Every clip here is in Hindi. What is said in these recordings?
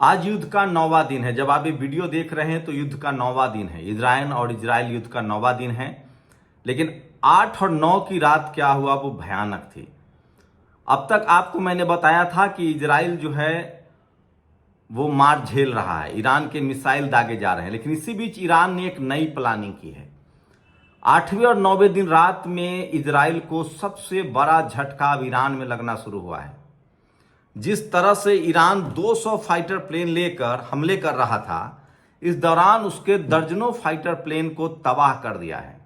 आज युद्ध का 9वां दिन है। जब आप ये वीडियो देख रहे हैं तो युद्ध का 9वां दिन है। इजराइल युद्ध का 9वां दिन है। लेकिन 8 और 9 की रात क्या हुआ वो भयानक थी। अब तक आपको मैंने बताया था कि इजराइल जो है वो मार झेल रहा है, ईरान के मिसाइल दागे जा रहे हैं। लेकिन इसी बीच ईरान ने एक नई प्लानिंग की है। 8वें और 9वें दिन रात में इजराइल को सबसे बड़ा झटका अब ईरान में लगना शुरू हुआ है। जिस तरह से ईरान 200 फाइटर प्लेन लेकर हमले कर रहा था, इस दौरान उसके दर्जनों फाइटर प्लेन को तबाह कर दिया है।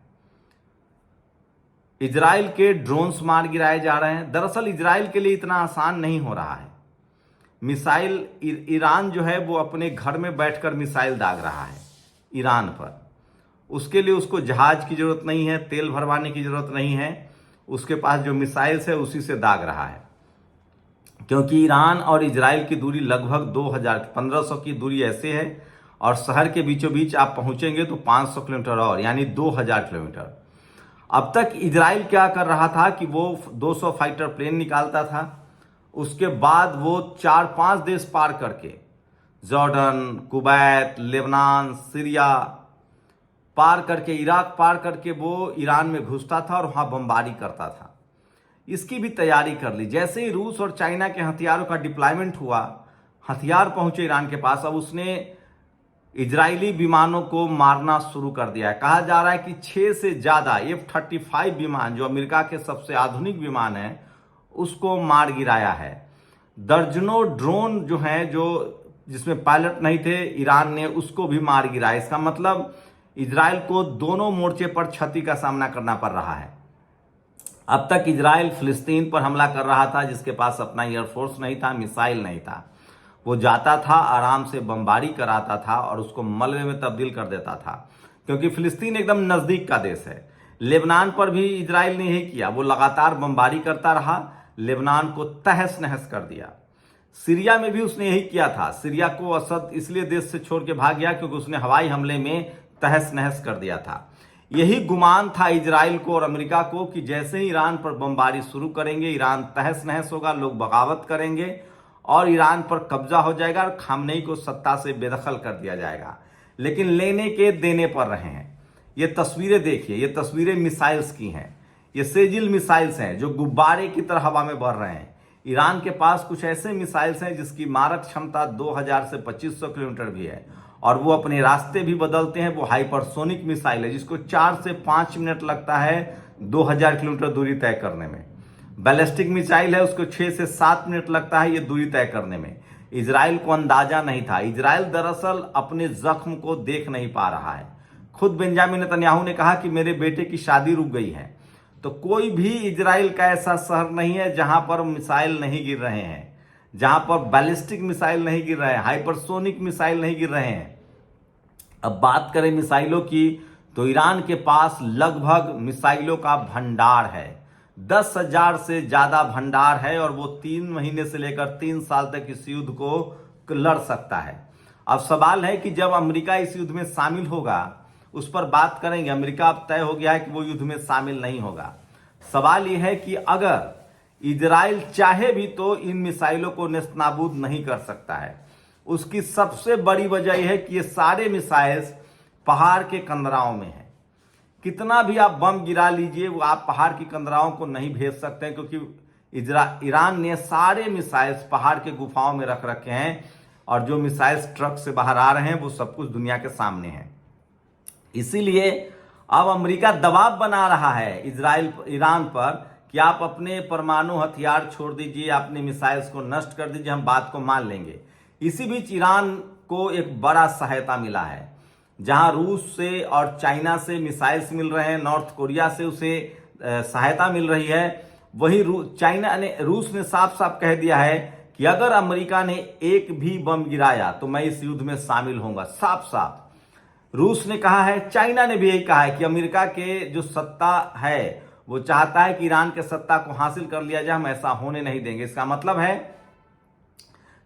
इजराइल के ड्रोन्स मार गिराए जा रहे हैं। दरअसल इजराइल के लिए इतना आसान नहीं हो रहा है। मिसाइल ईरान जो है वो अपने घर में बैठकर मिसाइल दाग रहा है ईरान पर। उसके लिए उसको जहाज की जरूरत नहीं है, तेल भरवाने की जरूरत नहीं है। उसके पास जो मिसाइल्स है उसी से दाग रहा है। क्योंकि ईरान और इजराइल की दूरी लगभग 1500 की दूरी ऐसे है, और शहर के बीचों बीच आप पहुंचेंगे तो 500 किलोमीटर और, यानी 2000 किलोमीटर। अब तक इजराइल क्या कर रहा था कि वो 200 फाइटर प्लेन निकालता था, उसके बाद वो 4-5 देश पार करके जॉर्डन, कुवैत, लेबनान, सीरिया पार करके, इराक पार करके वो ईरान में घुसता था और वहां बमबारी करता था। इसकी भी तैयारी कर ली। जैसे ही रूस और चाइना के हथियारों का डिप्लॉयमेंट हुआ, हथियार पहुंचे ईरान के पास, अब उसने इजरायली विमानों को मारना शुरू कर दिया है। कहा जा रहा है कि 6 से ज्यादा F-35 विमान, जो अमेरिका के सबसे आधुनिक विमान है, उसको मार गिराया है। दर्जनों ड्रोन जो हैं, जो जिसमें पायलट नहीं थे, ईरान ने उसको भी मार गिराया। इसका मतलब इजराइल को दोनों मोर्चे पर क्षति का सामना करना पड़ रहा है। अब तक इजराइल फिलिस्तीन पर हमला कर रहा था, जिसके पास अपना एयरफोर्स नहीं था, मिसाइल नहीं था। वो जाता था, आराम से बमबारी कराता था और उसको मलबे में तब्दील कर देता था, क्योंकि फिलिस्तीन एकदम नजदीक का देश है। लेबनान पर भी इजराइल ने यही किया। वो लगातार बमबारी करता रहा, लेबनान को तहस नहस कर दिया। सीरिया में भी उसने यही किया था। सीरिया को असद इसलिए देश से छोड़ के भाग गया क्योंकि उसने हवाई हमले में तहस नहस कर दिया था। यही गुमान था इजराइल को और अमेरिका को कि जैसे ही ईरान पर बमबारी शुरू करेंगे, ईरान तहस नहस होगा, लोग बगावत करेंगे और ईरान पर कब्जा हो जाएगा और खामनेई को सत्ता से बेदखल कर दिया जाएगा। लेकिन लेने के देने पर रहे हैं। ये तस्वीरें देखिए, ये तस्वीरें मिसाइल्स की हैं। ये सेजिल मिसाइल्स हैं जो गुब्बारे की तरह हवा में बढ़ रहे हैं। ईरान के पास कुछ ऐसे मिसाइल्स हैं जिसकी मारक क्षमता 2000 से 2500 किलोमीटर भी है, और वो अपने रास्ते भी बदलते हैं। वो हाइपरसोनिक मिसाइल है जिसको 4 से 5 मिनट लगता है 2000 किलोमीटर दूरी तय करने में। बैलिस्टिक मिसाइल है, उसको 6 से 7 मिनट लगता है ये दूरी तय करने में। इजराइल को अंदाजा नहीं था। इजराइल दरअसल अपने जख्म को देख नहीं पा रहा है। खुद बेंजामिन नेतन्याहू ने कहा कि मेरे बेटे की शादी रुक गई है। तो कोई भी इजराइल का ऐसा शहर नहीं है जहां पर मिसाइल नहीं गिर रहे हैं, जहां पर बैलिस्टिक मिसाइल नहीं गिर रहे हैं, हाइपरसोनिक मिसाइल नहीं गिर रहे हैं। अब बात करें मिसाइलों की, तो ईरान के पास लगभग मिसाइलों का भंडार है। 10,000 से ज्यादा भंडार है, और वो 3 महीने से लेकर 3 साल तक इस युद्ध को लड़ सकता है। अब सवाल है कि जब अमेरिका इस युद्ध में शामिल होगा, उस पर बात करेंगे। अमेरिका अब तय हो गया है कि वो युद्ध में शामिल नहीं होगा। सवाल यह है कि अगर इजराइल चाहे भी तो इन मिसाइलों को नेस्तनाबूद नहीं कर सकता है। उसकी सबसे बड़ी वजह यह है कि ये सारे मिसाइल्स पहाड़ के कंदराओं में हैं। कितना भी आप बम गिरा लीजिए, वो आप पहाड़ की कंदराओं को नहीं भेज सकते हैं, क्योंकि ईरान ने सारे मिसाइल्स पहाड़ के गुफाओं में रख रखे हैं, और जो मिसाइल्स ट्रक से बाहर आ रहे हैं वो सब कुछ दुनिया के सामने है। इसीलिए अब अमेरिका दबाव बना रहा है ईरान पर कि आप अपने परमाणु हथियार छोड़ दीजिए, अपने मिसाइल्स को नष्ट कर दीजिए, हम बात को मान लेंगे। इसी बीच ईरान को एक बड़ा सहायता मिला है। जहां रूस से और चाइना से मिसाइल्स मिल रहे हैं, नॉर्थ कोरिया से उसे सहायता मिल रही है, वहीं रूस ने साफ साफ कह दिया है कि अगर अमेरिका ने एक भी बम गिराया तो मैं इस युद्ध में शामिल होऊंगा। साफ साफ रूस ने कहा है। चाइना ने भी यही कहा है कि अमेरिका के जो सत्ता है वो चाहता है कि ईरान के सत्ता को हासिल कर लिया जाए, हम ऐसा होने नहीं देंगे। इसका मतलब है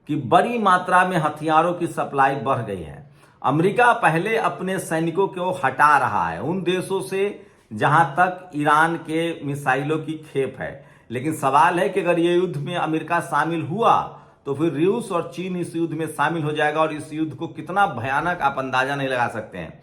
कि बड़ी मात्रा में हथियारों की सप्लाई बढ़ गई है। अमेरिका पहले अपने सैनिकों को हटा रहा है उन देशों से जहां तक ईरान के मिसाइलों की खेप है। लेकिन सवाल है कि अगर ये युद्ध में अमेरिका शामिल हुआ तो फिर रूस और चीन इस युद्ध में शामिल हो जाएगा और इस युद्ध को कितना भयानक आप अंदाजा नहीं लगा सकते हैं।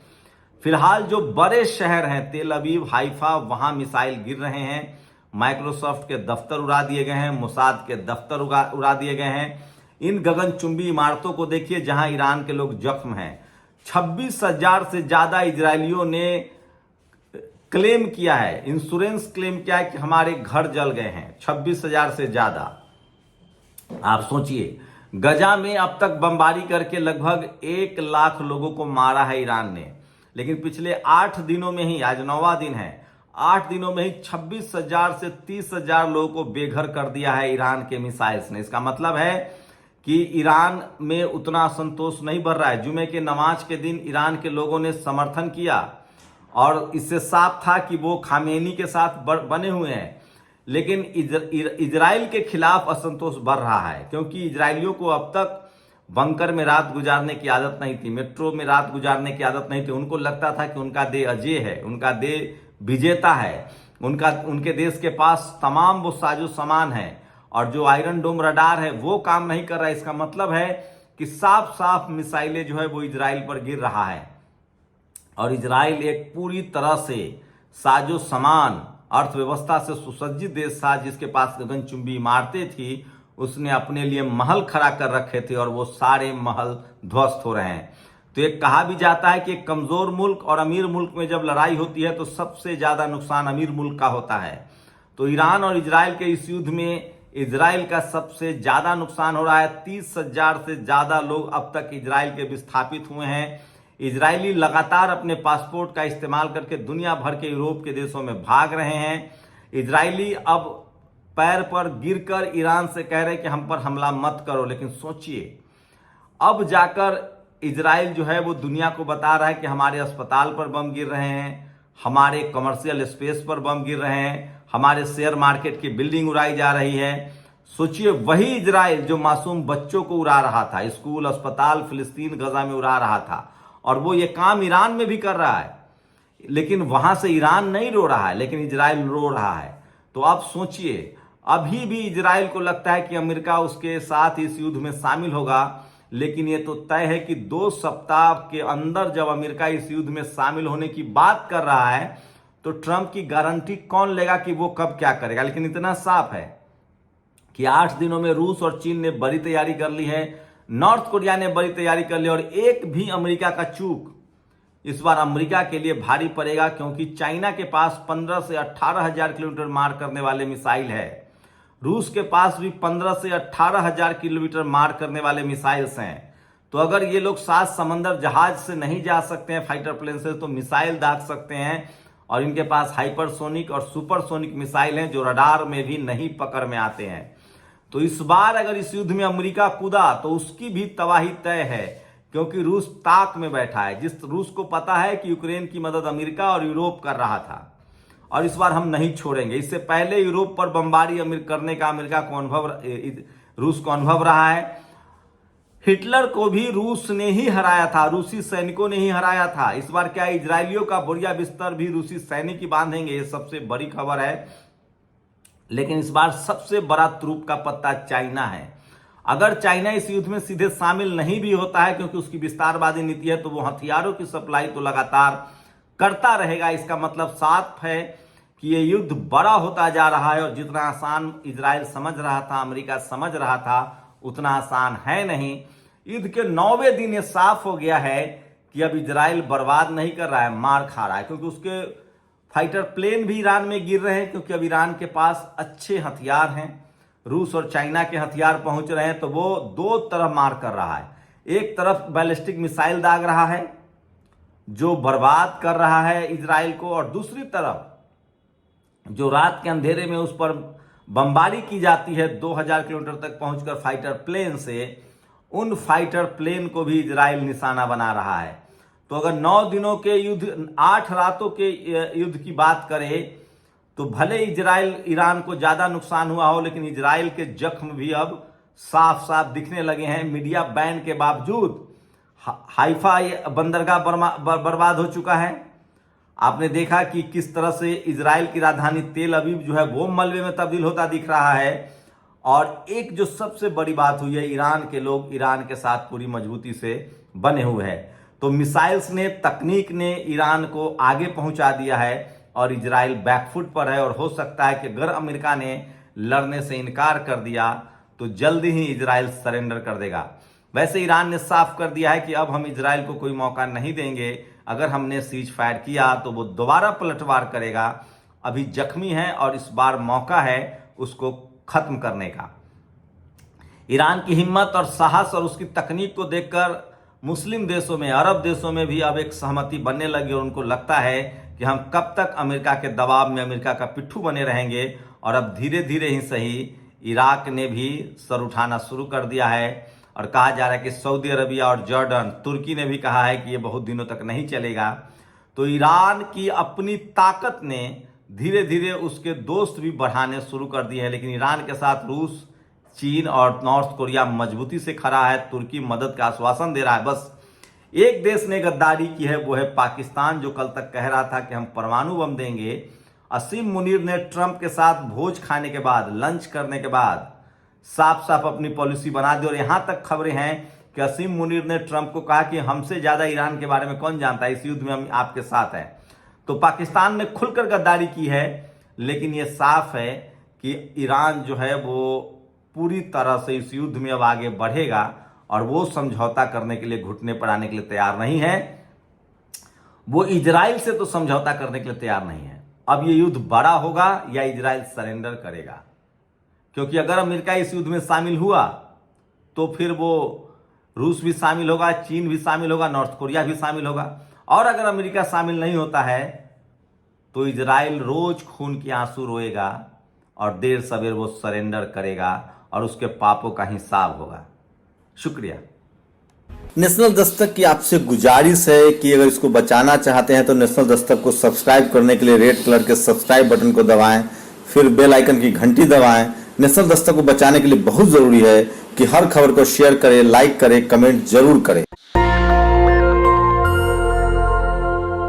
फिलहाल जो बड़े शहर हैं तेल अवीव, हाइफा, वहां मिसाइल गिर रहे हैं। माइक्रोसॉफ्ट के दफ्तर उड़ा दिए गए हैं, मोसाद के दफ्तर उड़ा दिए गए हैं। इन गगनचुंबी इमारतों को देखिए जहां ईरान के लोग जख्म हैं। 26,000 से ज्यादा इजरायलियों ने क्लेम किया है, इंश्योरेंस क्लेम किया है कि हमारे घर जल गए हैं। 26,000 से ज्यादा। आप सोचिए, गजा में अब तक बमबारी करके लगभग 1 लाख लोगों को मारा है ईरान ने, लेकिन पिछले 8 दिनों में ही, आज 9वां दिन है, 8 दिनों में ही 26,000 से 30,000 लोगों को बेघर कर दिया है ईरान के मिसाइल्स ने। इसका मतलब है कि ईरान में उतना असंतोष नहीं बढ़ रहा है। जुमे के नमाज के दिन ईरान के लोगों ने समर्थन किया और इससे साफ था कि वो खामेनी के साथ बने हुए हैं, लेकिन इजराइल के खिलाफ असंतोष बढ़ रहा है क्योंकि इजरायलियों को अब तक बंकर में रात गुजारने की आदत नहीं थी, मेट्रो में रात गुजारने की आदत नहीं थी। उनको लगता था कि उनका देश अजय है, उनका देश विजेता है, उनके देश के पास तमाम वो साजो सामान है, और जो आयरन डोम रडार है वो काम नहीं कर रहा है। इसका मतलब है कि साफ साफ मिसाइलें जो है वो इजराइल पर गिर रहा है और इजराइल एक पूरी तरह से साजो सामान, अर्थव्यवस्था से सुसज्जित देश था जिसके पास गगनचुंबी इमारतें थी। उसने अपने लिए महल खड़ा कर रखे थे और वो सारे महल ध्वस्त हो रहे हैं। तो एक कहा भी जाता है कि एक कमजोर मुल्क और अमीर मुल्क में जब लड़ाई होती है तो सबसे ज्यादा नुकसान अमीर मुल्क का होता है। तो ईरान और इजराइल के इस युद्ध में इजराइल का सबसे ज्यादा नुकसान हो रहा है। 30,000 से ज्यादा लोग अब तक इजराइल के विस्थापित हुए हैं। इजरायली लगातार अपने पासपोर्ट का इस्तेमाल करके दुनिया भर के यूरोप के देशों में भाग रहे हैं। इजरायली अब पैर पर गिरकर ईरान से कह रहे हैं कि हम पर हमला मत करो, लेकिन सोचिए अब जाकर इजराइल जो है वो दुनिया को बता रहा है कि हमारे अस्पताल पर बम गिर रहे हैं, हमारे कमर्शियल स्पेस पर बम गिर रहे हैं, हमारे शेयर मार्केट की बिल्डिंग उड़ाई जा रही है। सोचिए वही इजराइल जो मासूम बच्चों को उड़ा रहा था, स्कूल, अस्पताल फिलिस्तीन गजा में उड़ा रहा था, और वो ये काम ईरान में भी कर रहा है, लेकिन वहां से ईरान नहीं रो रहा है, लेकिन इजराइल रो रहा है। तो आप सोचिए अभी भी इजराइल को लगता है कि अमेरिका उसके साथ इस युद्ध में शामिल होगा, लेकिन ये तो तय है कि 2 सप्ताह के अंदर जब अमेरिका इस युद्ध में शामिल होने की बात कर रहा है तो ट्रंप की गारंटी कौन लेगा कि वो कब क्या करेगा। लेकिन इतना साफ है कि 8 दिनों में रूस और चीन ने बड़ी तैयारी कर ली है, नॉर्थ कोरिया ने बड़ी तैयारी कर ली, और एक भी अमेरिका का चूक इस बार अमेरिका के लिए भारी पड़ेगा, क्योंकि चाइना के पास 15 से 18,000 किलोमीटर मार करने वाले मिसाइल है। रूस के पास भी 15 से 18,000 किलोमीटर मार करने वाले मिसाइल्स हैं। तो अगर ये लोग 7 समंदर जहाज से नहीं जा सकते हैं, फाइटर प्लेन से, तो मिसाइल दाग सकते हैं। और इनके पास हाइपरसोनिक और सुपरसोनिक मिसाइल हैं जो रडार में भी नहीं पकड़ में आते हैं। तो इस बार अगर इस युद्ध में अमेरिका कूदा तो उसकी भी तबाही तय है, क्योंकि रूस ताक में बैठा है। जिस रूस को पता है कि यूक्रेन की मदद अमेरिका और यूरोप कर रहा था और इस बार हम नहीं छोड़ेंगे। इससे पहले यूरोप पर बमबारी करने का अमेरिका को रूस को अनुभव रहा है। हिटलर को भी रूस ने ही हराया था, रूसी सैनिकों ने ही हराया था। इस बार क्या इजरायलियों का बोरिया बिस्तर भी रूसी सैनिक ही बांधेंगे, ये सबसे बड़ी खबर है। लेकिन इस बार सबसे बड़ा तुरुप का पत्ता चाइना है। अगर चाइना इस युद्ध में सीधे शामिल नहीं भी होता है, क्योंकि उसकी विस्तारवादी नीति है, तो वो हथियारों की सप्लाई तो लगातार करता रहेगा। इसका मतलब साफ है कि ये युद्ध बड़ा होता जा रहा है, और जितना आसान इजराइल समझ रहा था, अमेरिका समझ रहा था, उतना आसान है नहीं। युद्ध के 9वें दिन ये साफ हो गया है कि अब इजराइल बर्बाद नहीं कर रहा है, मार खा रहा है, क्योंकि उसके फाइटर प्लेन भी ईरान में गिर रहे हैं, क्योंकि अब ईरान के पास अच्छे हथियार हैं। रूस और चाइना के हथियार पहुंच रहे हैं, तो वो 2 तरफ मार कर रहा है। एक तरफ बैलिस्टिक मिसाइल दाग रहा है जो बर्बाद कर रहा है इजराइल को, और दूसरी तरफ जो रात के अंधेरे में उस पर बमबारी की जाती है 2000 किलोमीटर तक पहुंचकर फाइटर प्लेन से, उन फाइटर प्लेन को भी इजराइल निशाना बना रहा है। तो अगर 9 दिनों के युद्ध, 8 रातों के युद्ध की बात करें तो भले इजराइल ईरान को ज्यादा नुकसान हुआ हो, लेकिन इजराइल के जख्म भी अब साफ साफ दिखने लगे हैं। मीडिया बैन के बावजूद हाइफा बंदरगाह बर्बाद हो चुका है। आपने देखा कि किस तरह से इजराइल की राजधानी तेल अवीव जो है वो मलबे में तब्दील होता दिख रहा है, और एक जो सबसे बड़ी बात हुई है, ईरान के लोग ईरान के साथ पूरी मजबूती से बने हुए हैं। तो मिसाइल्स ने, तकनीक ने ईरान को आगे पहुंचा दिया है और इजराइल बैकफुट पर है। और हो सकता है कि अगर अमेरिका ने लड़ने से इनकार कर दिया तो जल्दी ही इजराइल सरेंडर कर देगा। वैसे ईरान ने साफ कर दिया है कि अब हम इजराइल को कोई मौका नहीं देंगे, अगर हमने सीज फायर किया तो वो दोबारा पलटवार करेगा। अभी जख्मी है और इस बार मौका है उसको खत्म करने का। ईरान की हिम्मत और साहस और उसकी तकनीक को देखकर मुस्लिम देशों में, अरब देशों में भी अब एक सहमति बनने लगी और उनको लगता है कि हम कब तक अमेरिका के दबाव में अमेरिका का पिट्ठू बने रहेंगे। और अब धीरे धीरे ही सही इराक ने भी सर उठाना शुरू कर दिया है और कहा जा रहा है कि सऊदी अरबिया और जॉर्डन, तुर्की ने भी कहा है कि ये बहुत दिनों तक नहीं चलेगा। तो ईरान की अपनी ताकत ने धीरे धीरे उसके दोस्त भी बढ़ाने शुरू कर दिए हैं। लेकिन ईरान के साथ रूस, चीन और नॉर्थ कोरिया मजबूती से खड़ा है। तुर्की मदद का आश्वासन दे रहा है। बस एक देश ने गद्दारी की है, वो है पाकिस्तान, जो कल तक कह रहा था कि हम परमाणु बम देंगे। असीम मुनीर ने ट्रंप के साथ भोज खाने के बाद, लंच करने के बाद साफ साफ अपनी पॉलिसी बना दी। और यहां तक खबरें हैं कि असीम मुनीर ने ट्रंप को कहा कि हमसे ज्यादा ईरान के बारे में कौन जानता है, इस युद्ध में हम आपके साथ हैं। तो पाकिस्तान ने खुलकर गद्दारी की है। लेकिन यह साफ है कि ईरान जो है वो पूरी तरह से इस युद्ध में अब आगे बढ़ेगा और वो समझौता करने के लिए, घुटने पर आने के लिए तैयार नहीं है। वो इजराइल से तो समझौता करने के लिए तैयार नहीं है। अब ये युद्ध बड़ा होगा या इजराइल सरेंडर करेगा, क्योंकि अगर अमेरिका इस युद्ध में शामिल हुआ तो फिर वो रूस भी शामिल होगा, चीन भी शामिल होगा, नॉर्थ कोरिया भी शामिल होगा। और अगर अमेरिका शामिल नहीं होता है तो इजराइल रोज खून के आंसू रोएगा और देर सवेर वो सरेंडर करेगा और उसके पापों का हिसाब होगा। शुक्रिया। नेशनल दस्तक की आपसे गुजारिश है कि अगर इसको बचाना चाहते हैं तो नेशनल दस्तक को सब्सक्राइब करने के लिए रेड कलर के सब्सक्राइब बटन को दबाएं, फिर बेल आइकन की घंटी दबाएं। नेशनल दस्तक को बचाने के लिए बहुत जरूरी है कि हर खबर को शेयर करें, लाइक करें, कमेंट जरूर करें।